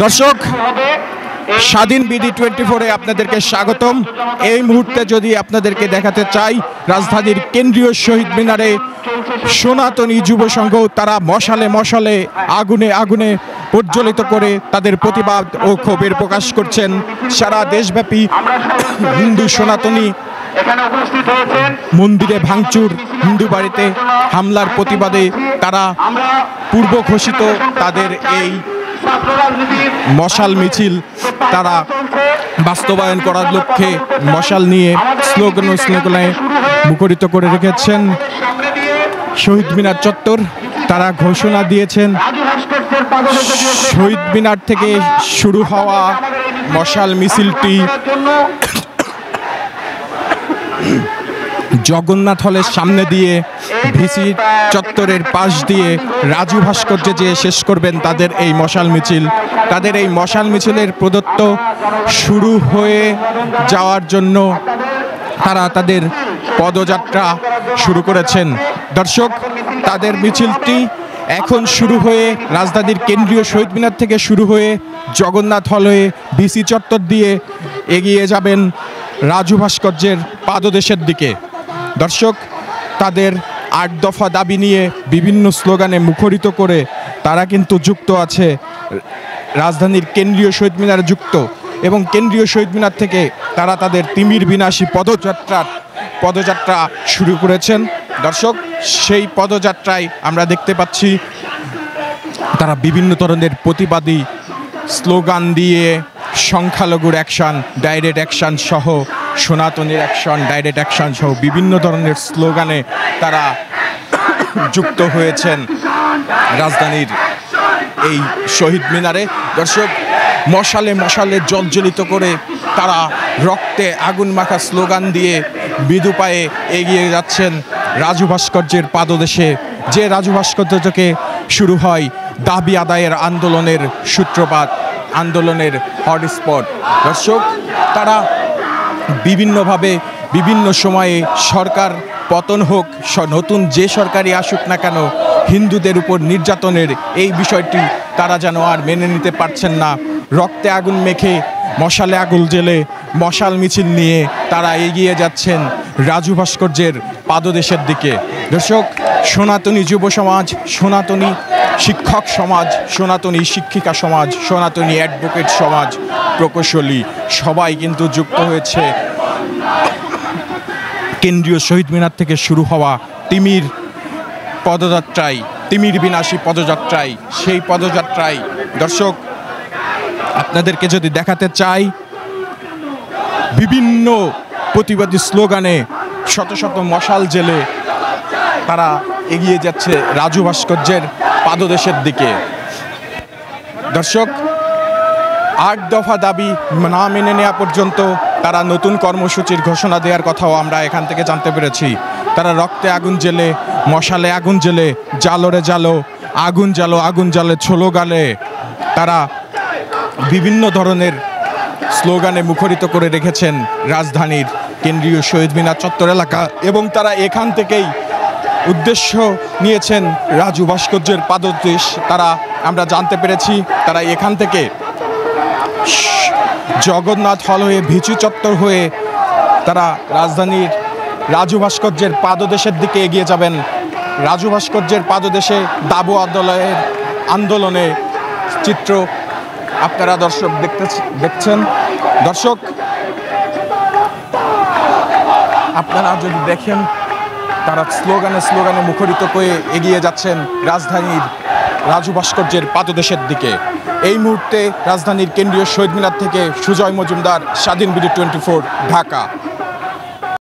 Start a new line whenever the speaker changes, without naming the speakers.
দর্শক, স্বাধীন বিডি 24-এ আপনাদেরকে স্বাগতম। এই মুহূর্তে যদি আপনাদেরকে দেখাতে চাই, রাজধানীর কেন্দ্রীয় শহীদ মিনারে সনাতনী যুব সংঘ তারা মশালে মশালে আগুনে আগুনে প্রজ্বলিত করে তাদের প্রতিবাদ ও ক্ষোভের প্রকাশ করছেন। সারা দেশব্যাপী হিন্দু সনাতনী মন্দিরে ভাঙচুর, হিন্দু বাড়িতে হামলার প্রতিবাদে তারা পূর্ব ঘোষিত তাদের এই মশাল মিছিল তারা বাস্তবায়ন করার লক্ষ্যে মশাল নিয়ে স্লোগানে মুখরিত করে রেখেছেন শহীদ মিনার চত্বর। তারা ঘোষণা দিয়েছেন শহীদ মিনার থেকে শুরু হওয়া মশাল মিছিলটি জগন্নাথ হলের সামনে দিয়ে ভিসি চত্বরের পাশ দিয়ে রাজু ভাস্কর্যে যেয়ে শেষ করবেন তাদের এই মশাল মিছিল। তাদের এই মশাল মিছিলের প্রদত্ত শুরু হয়ে যাওয়ার জন্য তারা তাদের পদযাত্রা শুরু করেছেন। দর্শক, তাদের মিছিলটি এখন শুরু হয়ে রাজধানীর কেন্দ্রীয় শহীদ মিনার থেকে শুরু হয়ে জগন্নাথ হল হয়ে ভিসি চত্বর দিয়ে এগিয়ে যাবেন রাজু ভাস্কর্যের পাদদেশের দিকে। দর্শক, তাদের 8 দফা দাবি নিয়ে বিভিন্ন স্লোগানে মুখরিত করে তারা কিন্তু যুক্ত আছে রাজধানীর কেন্দ্রীয় শহীদ মিনারে যুক্ত, এবং কেন্দ্রীয় শহীদ মিনার থেকে তারা তাদের তিমির বিনাশী পদযাত্রা শুরু করেছেন। দর্শক, সেই পদযাত্রায় আমরা দেখতে পাচ্ছি তারা বিভিন্ন ধরনের প্রতিবাদী স্লোগান দিয়ে সংখ্যালঘুর অ্যাকশন, ডাইরেক্ট অ্যাকশন সহ সনাতনীর অ্যাকশন, ডাইরেক্ট অ্যাকশন সহ বিভিন্ন ধরনের স্লোগানে তারা যুক্ত হয়েছেন রাজধানীর এই শহীদ মিনারে। দর্শক, মশালে মশালে জলজ্বলিত করে তারা রক্তে আগুন মাখা স্লোগান দিয়ে মৃদু পায়ে এগিয়ে যাচ্ছেন রাজু ভাস্কর্যের পাদদেশে, যে রাজু ভাস্কর্য থেকে শুরু হয় দাবি আদায়ের আন্দোলনের সূত্রপাত, আন্দোলনের হটস্পট। দর্শক, তারা বিভিন্নভাবে বিভিন্ন সময়ে সরকার পতন হোক, নতুন যে সরকারই আসুক না কেন, হিন্দুদের উপর নির্যাতনের এই বিষয়টি তারা যেন আর মেনে নিতে পারছেন না। রক্তে আগুন মেখে মশালে আগুন জেলে মশাল মিছিল নিয়ে তারা এগিয়ে যাচ্ছেন রাজু ভাস্কর্যের পাদদেশের দিকে। দর্শক, সনাতনী যুব সমাজ, সনাতনী শিক্ষক সমাজ, সনাতনী শিক্ষিকা সমাজ, সনাতনী অ্যাডভোকেট সমাজ, প্রকৌশলী সবাই কিন্তু যুক্ত হয়েছে কেন্দ্রীয় শহীদ মিনার থেকে শুরু হওয়া তিমির পদযাত্রায়, তিমির বিনাশী পদযাত্রায়। সেই পদযাত্রায় দর্শক, আপনাদেরকে যদি দেখাতে চাই, বিভিন্ন প্রতিবাদী স্লোগানে শত শত মশাল জেলে তারা এগিয়ে যাচ্ছে রাজু ভাস্কর্যের পাদদেশের দিকে। দর্শক, 8 দফা দাবি না মেনে নেওয়া পর্যন্ত তারা নতুন কর্মসূচির ঘোষণা দেওয়ার কথাও আমরা এখান থেকে জানতে পেরেছি। তারা রক্তে আগুন জেলে, মশালে আগুন জেলে, জালোরে জালো, আগুন জালো, আগুন জালে ছোলো গালে তারা বিভিন্ন ধরনের স্লোগানে মুখরিত করে রেখেছেন রাজধানীর কেন্দ্রীয় শহীদ মিনার চত্বর এলাকা, এবং তারা এখান থেকেই উদ্দেশ্য নিয়েছেন রাজু ভাস্কর্যের পাদদেশ। তারা, আমরা জানতে পেরেছি, তারা এখান থেকে জগন্নাথ হল হয়ে ভিচি চত্বর হয়ে তারা রাজধানীর রাজু ভাস্কর্যের পাদদেশের দিকে এগিয়ে যাবেন। রাজু ভাস্কর্যের পাদদেশে দাবু আন্দোলনে চিত্র আপনারা দর্শক দেখছেন। দর্শক, আপনারা যদি দেখেন, তারা স্লোগানে মুখরিত করে এগিয়ে যাচ্ছেন রাজধানীর রাজু ভাস্কর্যের পাদদেশের দিকে। এই মুহূর্তে রাজধানীর কেন্দ্রীয় শহীদ মিনার থেকে সুজয় মজুমদার, স্বাধীন বিডি 24, ঢাকা।